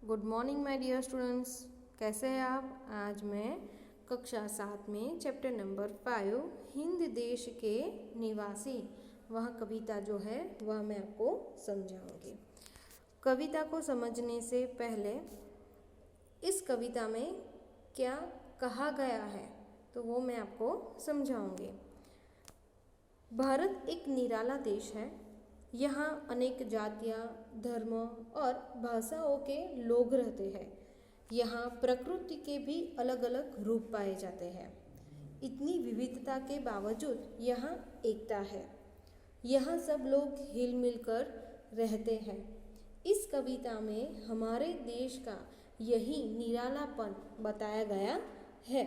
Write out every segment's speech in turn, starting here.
Good morning my dear students. कैसे हैं आप? आज मैं कक्षा 7 में चैप्टर नंबर 5 हिंद देश के निवासी वह कविता जो है वह मैं आपको समझाऊंगी। कविता को समझने से पहले इस कविता में क्या कहा गया है तो वो मैं आपको समझाऊंगी। भारत एक निराला देश है। यहाँ अनेक जातियाँ, धर्म और भाषाओं के लोग रहते हैं। यहाँ प्रकृति के भी अलग अलग रूप पाए जाते हैं। इतनी विविधता के बावजूद यहाँ एकता है। यहाँ सब लोग हिल मिल कर रहते हैं। इस कविता में हमारे देश का यही निरालापन बताया गया है।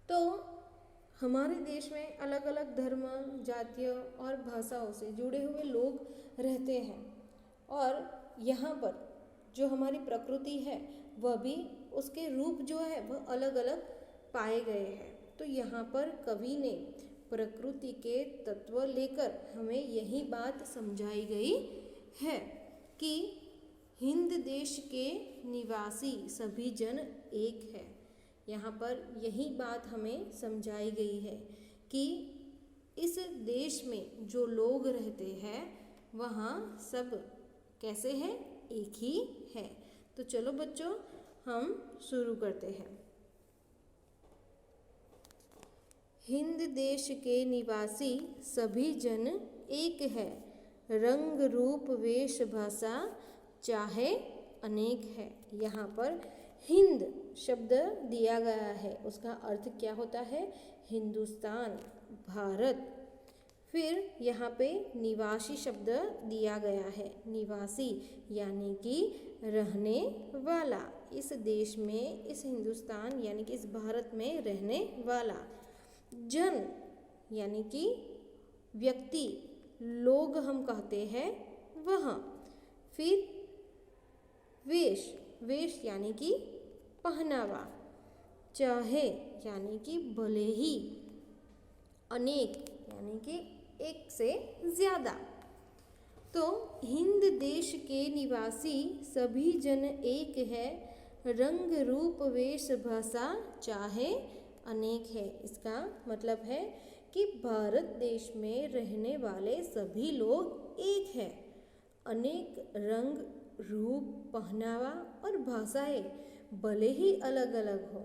तो हमारे देश में अलग अलग धर्म, जातियों और भाषाओं से जुड़े हुए लोग रहते हैं और यहाँ पर जो हमारी प्रकृति है वह भी उसके रूप जो है वह अलग अलग पाए गए हैं। तो यहाँ पर कवि ने प्रकृति के तत्व लेकर हमें यही बात समझाई गई है कि हिंद देश के निवासी सभी जन एक है। यहाँ पर यही बात हमें समझाई गई है कि इस देश में जो लोग रहते हैं वहाँ सब कैसे हैं, एक ही है। तो चलो बच्चों हम शुरू करते हैं। हिंद देश के निवासी सभी जन एक है, रंग रूप वेश भाषा चाहे अनेक है। यहाँ पर हिंद शब्द दिया गया है, उसका अर्थ क्या होता है? हिंदुस्तान, भारत। फिर यहाँ पे निवासी शब्द दिया गया है, निवासी यानी कि रहने वाला, इस देश में, इस हिंदुस्तान यानी कि इस भारत में रहने वाला। जन यानी कि व्यक्ति, लोग हम कहते हैं वह। फिर वेश, वेश यानी कि पहनावा। चाहे यानी कि भले ही। अनेक यानी कि एक से ज़्यादा। तो हिंद देश के निवासी सभी जन एक है, रंग रूप वेश भाषा चाहे अनेक है। इसका मतलब है कि भारत देश में रहने वाले सभी लोग एक है। अनेक रंग, रूप, पहनावा और भाषाएं भले ही अलग अलग हो।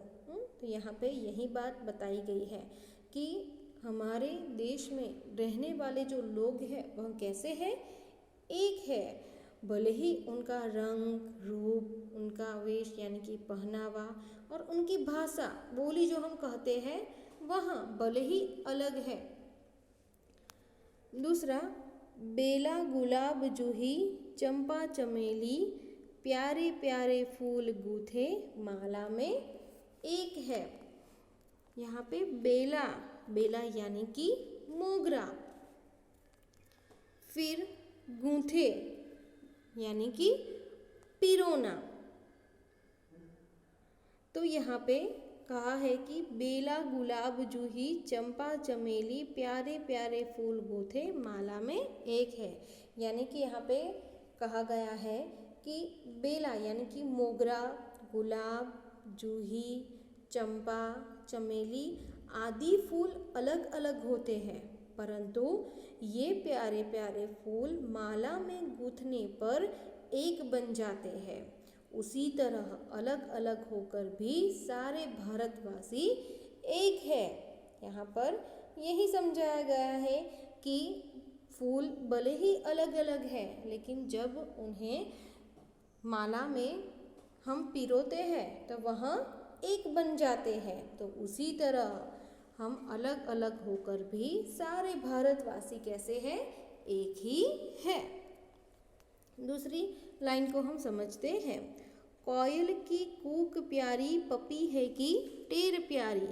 तो यहाँ पे यही बात बताई गई है कि हमारे देश में रहने वाले जो लोग हैं वह कैसे हैं? एक है। भले ही उनका रंग, रूप, उनका वेश यानी कि पहनावा और उनकी भाषा, बोली जो हम कहते हैं वह भले ही अलग है। दूसरा, बेला गुलाब जूही चंपा चमेली प्यारे प्यारे फूल गूथे माला में एक है। यहाँ पे बेला, बेला यानी कि मोगरा। फिर गूंथे यानी कि पिरोना। तो यहाँ पे कहा है कि बेला गुलाब जूही चंपा चमेली प्यारे प्यारे फूल गूथे माला में एक है। यानी कि यहाँ पे कहा गया है कि बेला यानी कि मोगरा, गुलाब, जूही, चंपा, चमेली आदि फूल अलग अलग होते हैं, परंतु ये प्यारे प्यारे फूल माला में गूंथने पर एक बन जाते हैं। उसी तरह अलग अलग होकर भी सारे भारतवासी एक है। यहाँ पर यही समझाया गया है कि फूल भले ही अलग अलग है, लेकिन जब उन्हें माला में हम पिरोते हैं तो वह एक बन जाते हैं। तो उसी तरह हम अलग अलग होकर भी सारे भारतवासी कैसे हैं? एक ही है। दूसरी लाइन को हम समझते हैं। कोयल की कूक प्यारी पपी है कि टेर प्यारी,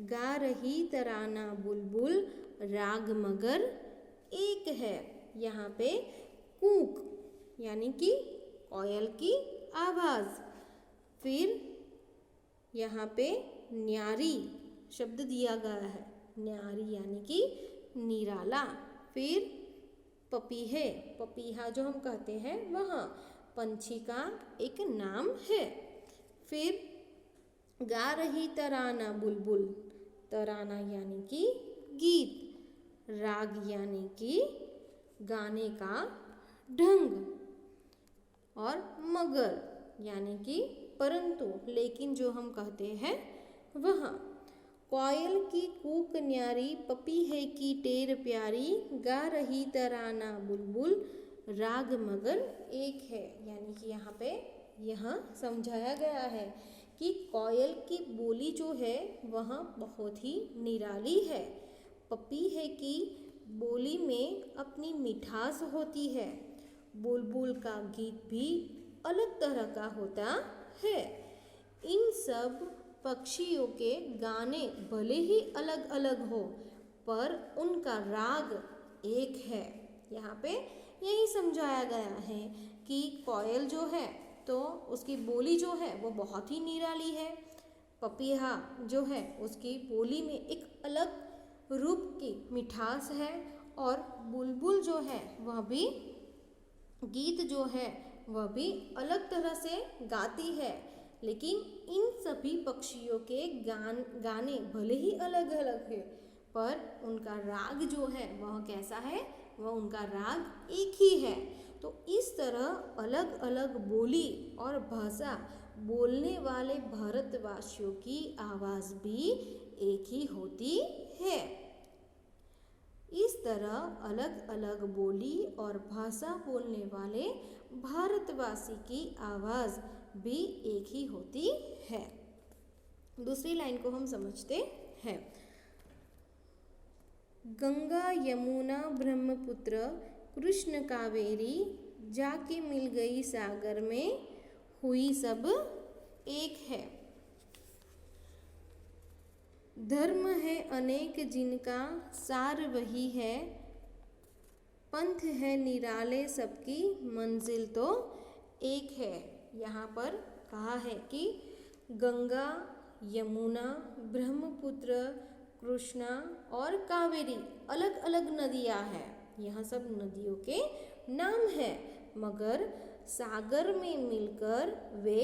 गा रही तराना बुलबुल राग मगर एक है। यहाँ पे कूक यानी कि कोयल की आवाज़। फिर यहाँ पे न्यारी शब्द दिया गया है, न्यारी यानी कि निराला। फिर पपीहे, पपीहा जो हम कहते हैं वह। पंछी का एक नाम है। फिर गा रही तराना बुलबुल, तराना यानी कि गीत, राग यानी कि गाने का ढंग, और मगर यानी कि परंतु, लेकिन जो हम कहते हैं वह। कोयल की कूक न्यारी, पपी है की टेर प्यारी, गा रही तराना बुलबुल, राग मगर एक है। यानी कि यहाँ पे यह समझाया गया है कि कोयल की बोली जो है वह बहुत ही निराली है। पपी है कि बोली में अपनी मिठास होती है। बुलबुल का गीत भी अलग तरह का होता है। इन सब पक्षियों के गाने भले ही अलग अलग हो, पर उनका राग एक है। यहाँ पे यही समझाया गया है कि कोयल जो है तो उसकी बोली जो है वो बहुत ही निराली है। पपीहा जो है उसकी बोली में एक अलग रूप की मिठास है, और बुलबुल जो है वह भी गीत जो है वह भी अलग तरह से गाती है। लेकिन इन सभी पक्षियों के गाने भले ही अलग अलग है, पर उनका राग जो है वह कैसा है, वह उनका राग एक ही है। तो इस तरह अलग अलग बोली और भाषा बोलने वाले भारतवासियों की आवाज़ भी एक ही होती है। इस तरह अलग अलग बोली और भाषा बोलने वाले भारतवासी की आवाज़ भी एक ही होती है। दूसरी लाइन को हम समझते हैं। गंगा यमुना ब्रह्मपुत्र कृष्ण कावेरी, जाके मिल गई सागर में, हुई सब एक है। धर्म है अनेक जिनका, सार वही है, पंथ है निराले सबकी, मंजिल तो एक है। यहाँ पर कहा है कि गंगा, यमुना, ब्रह्मपुत्र, कृष्णा और कावेरी अलग अलग नदियाँ हैं। यह सब नदियों के नाम हैं, मगर सागर में मिलकर वे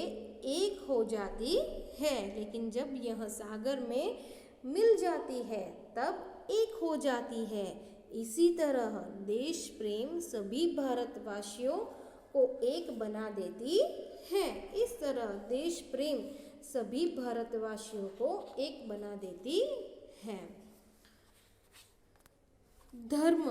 एक हो जाती है। लेकिन जब यह सागर में मिल जाती है तब एक हो जाती है। इसी तरह देश प्रेम सभी भारतवासियों को एक बना देती है। इस तरह देश प्रेम सभी भारतवासियों को एक बना देती है। धर्म,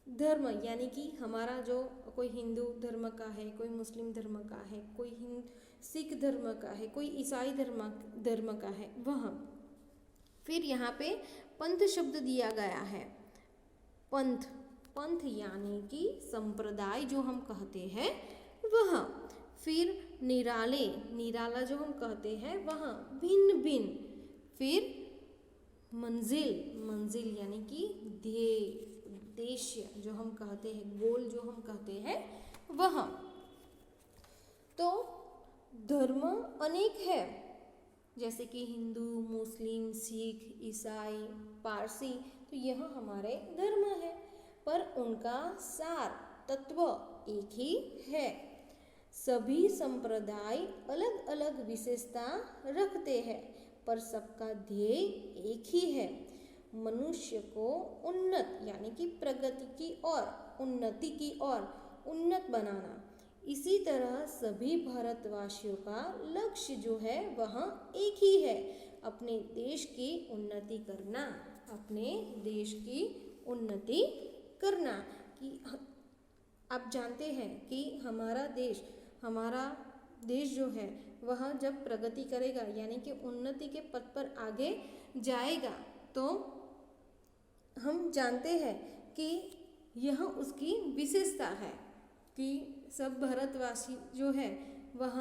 धर्म यानी कि हमारा जो कोई हिंदू धर्म का है, कोई मुस्लिम धर्म का है, कोई सिख धर्म का है, कोई ईसाई धर्म का है वह। फिर यहाँ पे पंथ शब्द दिया गया है। पंथ, पंथ यानी कि संप्रदाय जो हम कहते हैं वह। फिर निराले, निराला जो हम कहते हैं वह, भिन्न भिन्न। फिर मंजिल, मंजिल यानी कि ध्येय, उद्देश्य जो हम कहते हैं, गोल जो हम कहते हैं वह। तो धर्म अनेक है, जैसे कि हिंदू, मुस्लिम, सिख, ईसाई, पारसी, तो यह हमारे धर्म है, पर उनका सार तत्व एक ही है। सभी संप्रदाय अलग अलग विशेषता रखते हैं, पर सबका ध्येय एक ही है, मनुष्य को उन्नत यानी कि प्रगति की ओर, उन्नति की ओर उन्नत बनाना। इसी तरह सभी भारतवासियों का लक्ष्य जो है वह एक ही है, अपने देश की उन्नति करना, अपने देश की उन्नति करना। कि आप जानते हैं कि हमारा देश जो है वह जब प्रगति करेगा यानी कि उन्नति के पथ पर आगे जाएगा, तो हम जानते हैं कि यह उसकी विशेषता है कि सब भारतवासी जो है वह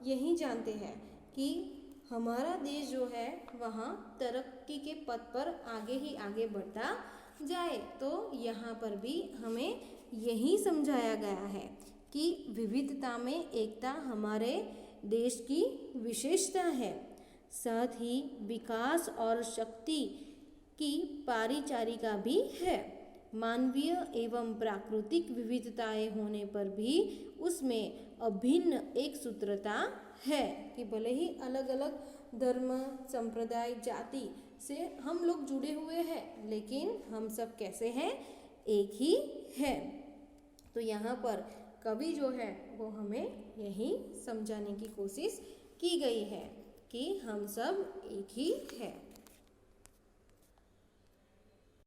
यही जानते हैं कि हमारा देश जो है वह तरक्की के पथ पर आगे ही आगे बढ़ता जाए। तो यहाँ पर भी हमें यही समझाया गया है कि विविधता में एकता हमारे देश की विशेषता है, साथ ही विकास और शक्ति की पारिचारिका भी है। मानवीय एवं प्राकृतिक विविधताएं होने पर भी उसमें अभिन्न एक सूत्रता है कि भले ही अलग अलग धर्म, संप्रदाय, जाति से हम लोग जुड़े हुए हैं, लेकिन हम सब कैसे हैं? एक ही है। तो यहाँ पर कवि जो है वो हमें यही समझाने की कोशिश की गई है कि हम सब एक ही है।